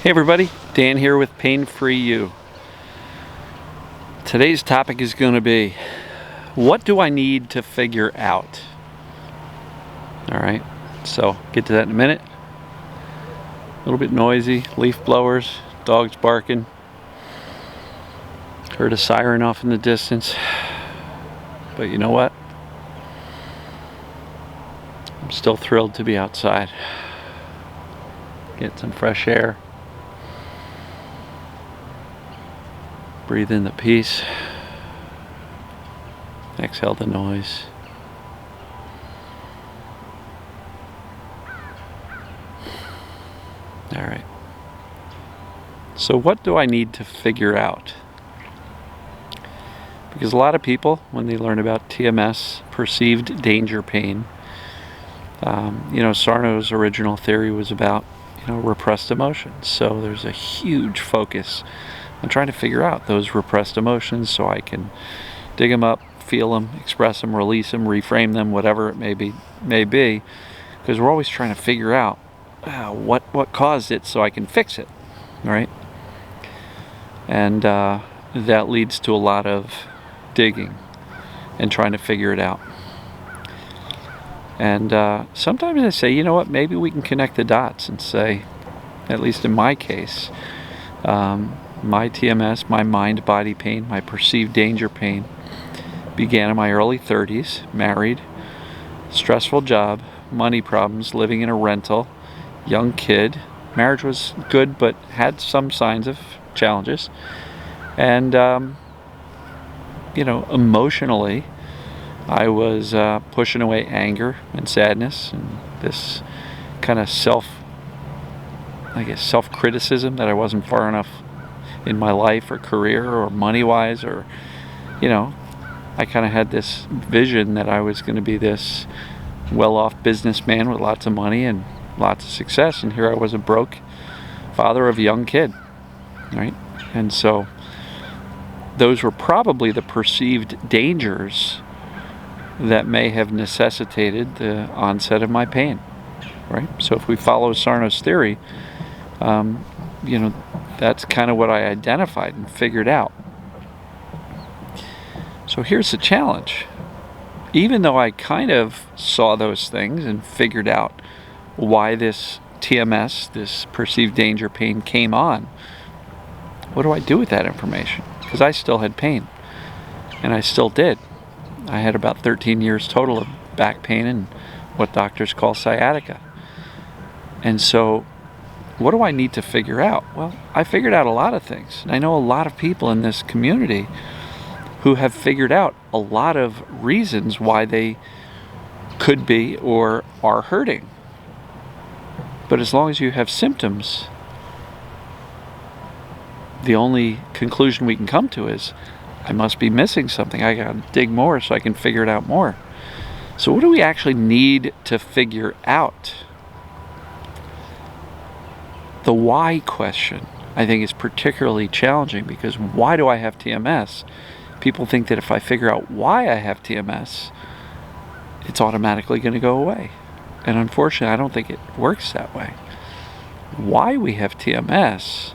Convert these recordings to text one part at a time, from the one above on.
Hey everybody, Dan here with Pain Free You. Today's topic is going to be, what do I need to figure out? Alright, so get to that in a minute. A little bit noisy, leaf blowers, dogs barking. Heard a siren off in the distance. But you know what? I'm still thrilled to be outside. Get some fresh air. Breathe in the peace. Exhale the noise. All right. So what do I need to figure out? Because a lot of people, when they learn about TMS, perceived danger pain, Sarno's original theory was about, repressed emotions. So there's a huge focus on trying to figure out those repressed emotions so I can dig them up, feel them, express them, release them, reframe them, whatever it may be, because we're always trying to figure out what caused it so I can fix it, right? And that leads to a lot of digging and trying to figure it out. And sometimes I say, you know what, maybe we can connect the dots and say, at least in my case, my TMS, my mind-body pain, my perceived danger pain began in my early 30s, married, stressful job, money problems, living in a rental, young kid. Marriage was good, but had some signs of challenges. And, emotionally, I was pushing away anger and sadness and this kind of self-criticism that I wasn't far enough in my life or career or money-wise, or, I kind of had this vision that I was going to be this well-off businessman with lots of money and lots of success, and here I was, a broke father of a young kid, right? And so those were probably the perceived dangers that may have necessitated the onset of my pain, right? So if we follow Sarno's theory, that's kind of what I identified and figured out. So here's the challenge. Even though I kind of saw those things and figured out why this TMS, this perceived danger pain, came on, what do I do with that information? Because I still had pain, and I still did. I had about 13 years total of back pain and what doctors call sciatica. And so what do I need to figure out? Well, I figured out a lot of things. And I know a lot of people in this community who have figured out a lot of reasons why they could be or are hurting. But as long as you have symptoms, the only conclusion we can come to is, I must be missing something. I gotta dig more so I can figure it out more. So what do we actually need to figure out? The why question, I think, is particularly challenging, because why do I have TMS? People think that if I figure out why I have TMS, it's automatically going to go away. And unfortunately, I don't think it works that way. Why we have TMS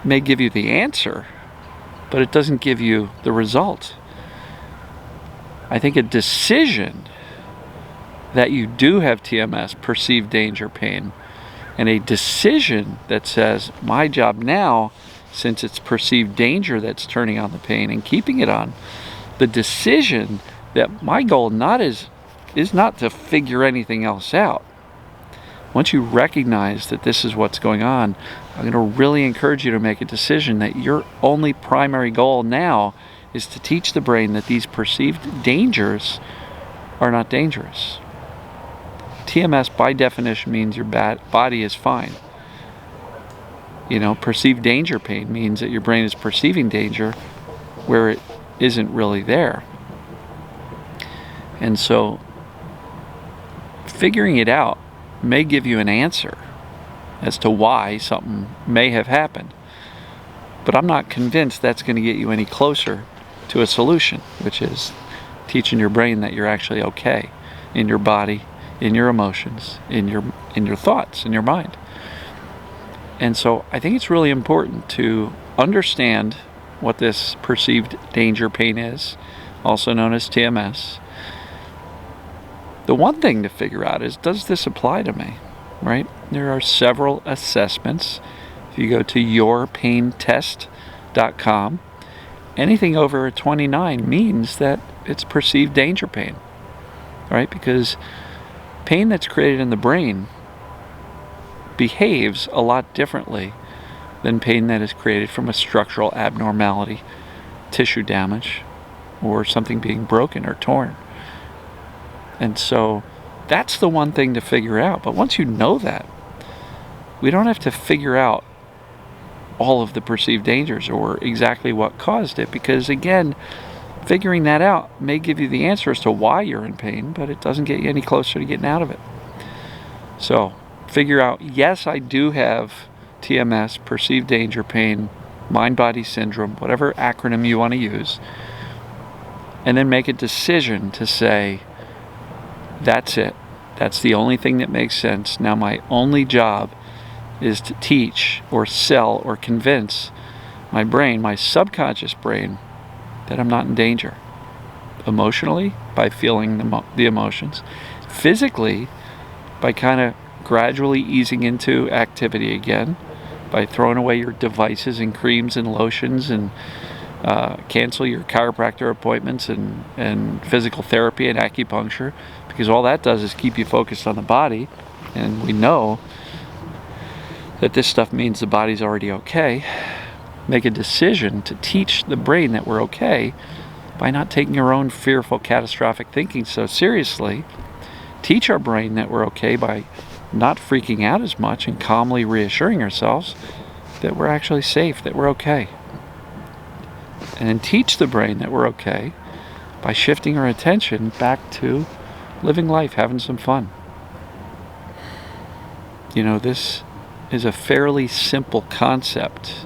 may give you the answer, but it doesn't give you the result. I think a decision that you do have TMS, perceived danger pain, and a decision that says, my job now, since it's perceived danger that's turning on the pain and keeping it on, the decision that my goal is not to figure anything else out. Once you recognize that this is what's going on, I'm going to really encourage you to make a decision that your only primary goal now is to teach the brain that these perceived dangers are not dangerous. TMS, by definition, means your body is fine. Perceived danger pain means that your brain is perceiving danger where it isn't really there. And so figuring it out may give you an answer as to why something may have happened. But I'm not convinced that's going to get you any closer to a solution, which is teaching your brain that you're actually okay in your body, in your emotions, in your thoughts, in your mind. And so I think it's really important to understand what this perceived danger pain is, also known as TMS. The one thing to figure out is, does this apply to me, right? There are several assessments. If you go to yourpaintest.com, anything over a 29 means that it's perceived danger pain, right? Because pain that's created in the brain behaves a lot differently than pain that is created from a structural abnormality, tissue damage, or something being broken or torn. And so that's the one thing to figure out. But once you know that, we don't have to figure out all of the perceived dangers or exactly what caused it, because again, figuring that out may give you the answer as to why you're in pain, but it doesn't get you any closer to getting out of it. So figure out, yes, I do have TMS, perceived danger pain, mind-body syndrome, whatever acronym you want to use, and then make a decision to say, that's it. That's the only thing that makes sense. Now my only job is to teach or sell or convince my brain, my subconscious brain, that I'm not in danger. Emotionally, by feeling the emotions. Physically, by kind of gradually easing into activity again, by throwing away your devices and creams and lotions and cancel your chiropractor appointments and physical therapy and acupuncture, because all that does is keep you focused on the body, and we know that this stuff means the body's already okay. Make a decision to teach the brain that we're okay by not taking your own fearful, catastrophic thinking so seriously. Teach our brain that we're okay by not freaking out as much and calmly reassuring ourselves that we're actually safe, that we're okay. And then teach the brain that we're okay by shifting our attention back to living life, having some fun. You know, this is a fairly simple concept,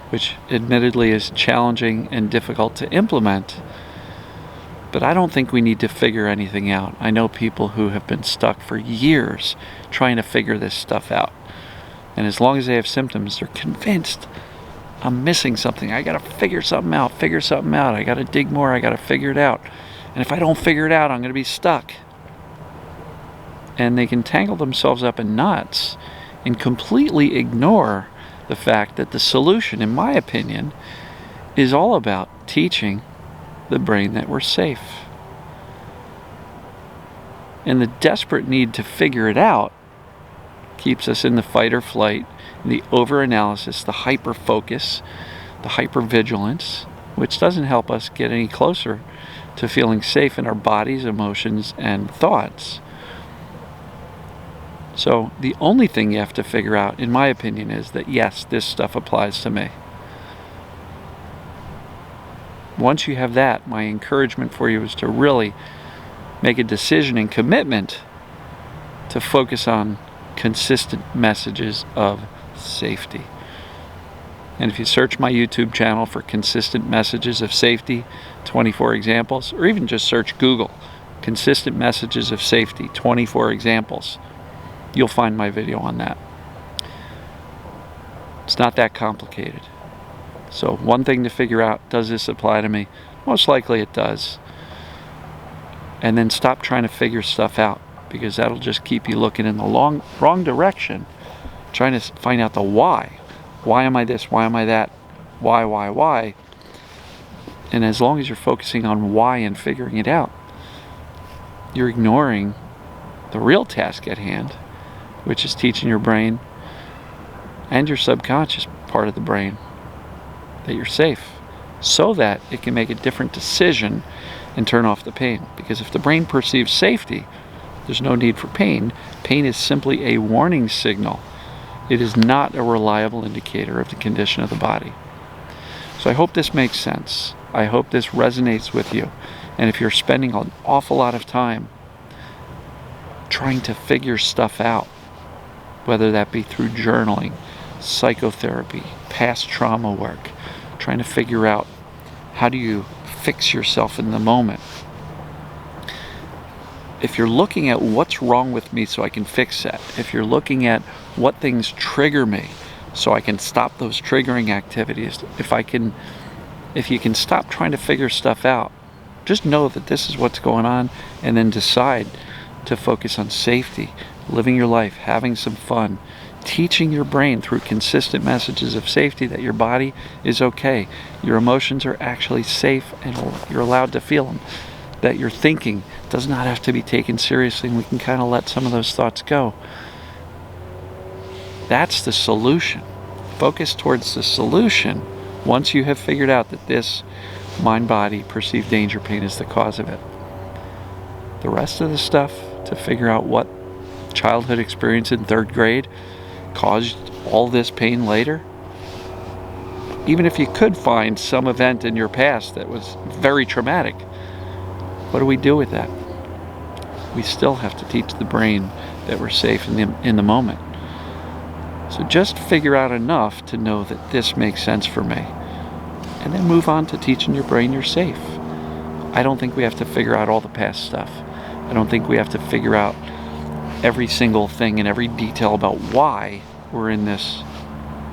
which admittedly is challenging and difficult to implement, but I don't think we need to figure anything out. I know people who have been stuck for years trying to figure this stuff out, and as long as they have symptoms, they're convinced, I'm missing something, I gotta figure something out, I gotta dig more, I gotta figure it out, and if I don't figure it out, I'm gonna be stuck. And they can tangle themselves up in knots and completely ignore the fact that the solution, in my opinion, is all about teaching the brain that we're safe. And the desperate need to figure it out keeps us in the fight or flight, the over-analysis, the hyper-focus, the hyper-vigilance, which doesn't help us get any closer to feeling safe in our bodies, emotions, and thoughts. So the only thing you have to figure out, in my opinion, is that yes, this stuff applies to me. Once you have that, my encouragement for you is to really make a decision and commitment to focus on consistent messages of safety. And if you search my YouTube channel for consistent messages of safety, 24 examples, or even just search Google, consistent messages of safety, 24 examples, you'll find my video on that. It's not that complicated. So one thing to figure out, does this apply to me? Most likely it does. And then stop trying to figure stuff out, because that'll just keep you looking in the wrong direction, trying to find out the why. Why am I this? Why am I that? Why? And as long as you're focusing on why and figuring it out, you're ignoring the real task at hand, which is teaching your brain and your subconscious part of the brain that you're safe, so that it can make a different decision and turn off the pain. Because if the brain perceives safety, there's no need for pain. Pain is simply a warning signal. It is not a reliable indicator of the condition of the body. So I hope this makes sense. I hope this resonates with you. And if you're spending an awful lot of time trying to figure stuff out, whether that be through journaling, psychotherapy, past trauma work, trying to figure out how do you fix yourself in the moment, if you're looking at what's wrong with me so I can fix that, if you're looking at what things trigger me so I can stop those triggering activities, if you can stop trying to figure stuff out, just know that this is what's going on, and then decide to focus on safety, living your life, having some fun, teaching your brain through consistent messages of safety that your body is okay, your emotions are actually safe and you're allowed to feel them, that your thinking does not have to be taken seriously, and we can kind of let some of those thoughts go. That's the solution. Focus towards the solution once you have figured out that this mind-body perceived danger pain is the cause of it. The rest of the stuff to figure out what childhood experience in 3rd grade caused all this pain later, even if you could find some event in your past that was very traumatic, what do we do with that? We still have to teach the brain that we're safe in the moment. So just figure out enough to know that this makes sense for me, and then move on to teaching your brain you're safe. I don't think we have to figure out all the past stuff. I don't think we have to figure out every single thing and every detail about why we're in this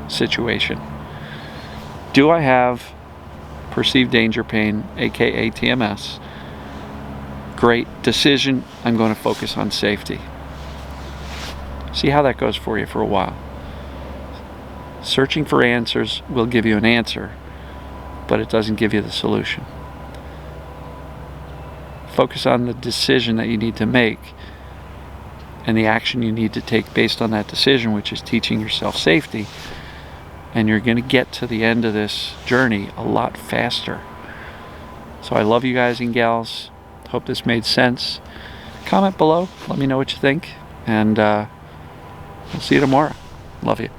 situation. Do I have perceived danger pain, aka TMS? Great decision. I'm going to focus on safety. See how that goes for you for a while. Searching for answers will give you an answer, but it doesn't give you the solution. Focus on the decision that you need to make and the action you need to take based on that decision, which is teaching yourself safety, and you're going to get to the end of this journey a lot faster. So I love you guys and gals. Hope this made sense. Comment below. Let me know what you think, and we'll see you tomorrow. Love you.